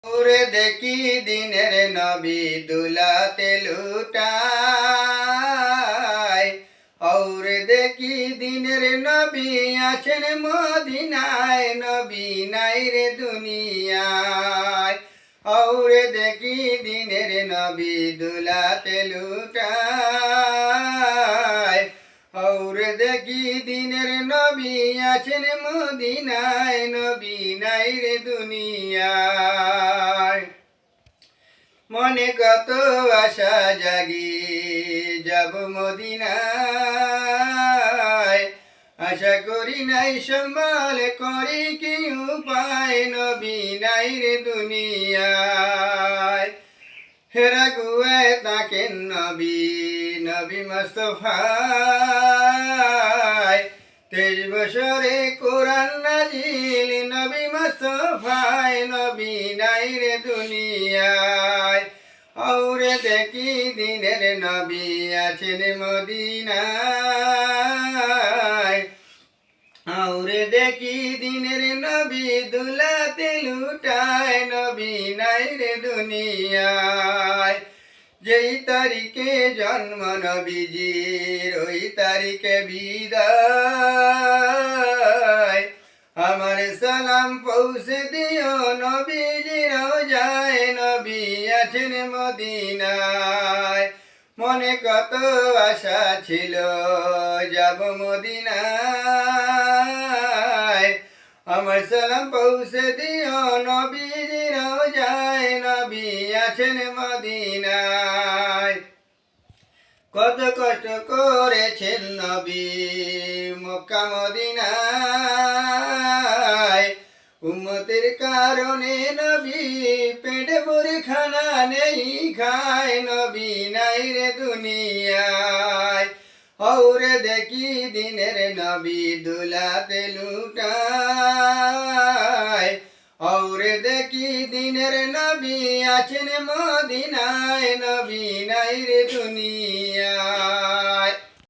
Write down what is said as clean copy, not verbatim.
ওরে দেখি দিনের নবী দুলাতে লুটায়। ওরে দেখি দিনের নবী আছেন মদিনায়, নবী নাই রে দুনিয়ায়। ওরে দেখি দিনের নবী দুলাতে লুটায়। ওরে দেখি দিনের নবী আছেন মদিনায়, নবী নাই রে দুনিয়ায়। মনে কত আশা জাগি যাব মদিনায়, আশা করি নাই সম্বল করি কি উপায়, নবী নাই রে দুনিয়ায়। হেরা গুয়ে তাকেন নবী, নবী মুস্তাফায়। 23 বছরে কোরআন নাজিল, নবী মুস্তাফায়, নবী নাই রে দুনিয়ায়। ওরে দেখি দিনের নবী আছেন মদিনায়। ওরে দেখি দিনের নবী দুলাতে লুটায়, নবী নাই রে দুনিয়ায়। যেই তারিখে জন্ম নবীজির ওই তারিখে বিদায়। আমার সালাম পৌঁছে দিও নবীজির রওজায়, নবী আছেন মদিনায়। মনে কত আশা ছিল যাব মদিনায়। আমার সালাম পৌঁছে দিও নবীজির রওজায়, নবী আছেন মদিনায়। কত কষ্ট করেছেন নবী মক্কা মদিনায়। উম্মতের কারণে নবী পেটে ভরে খানা নেই খায়, নবী নাই রে দুনিয়ায়। ওরে দেখি দিনের নবী দুলাতে লুটায়। ওরে দেখি দিনের নবী আছেন মদিনায়, নবী নাই রে দুনিয়ায়।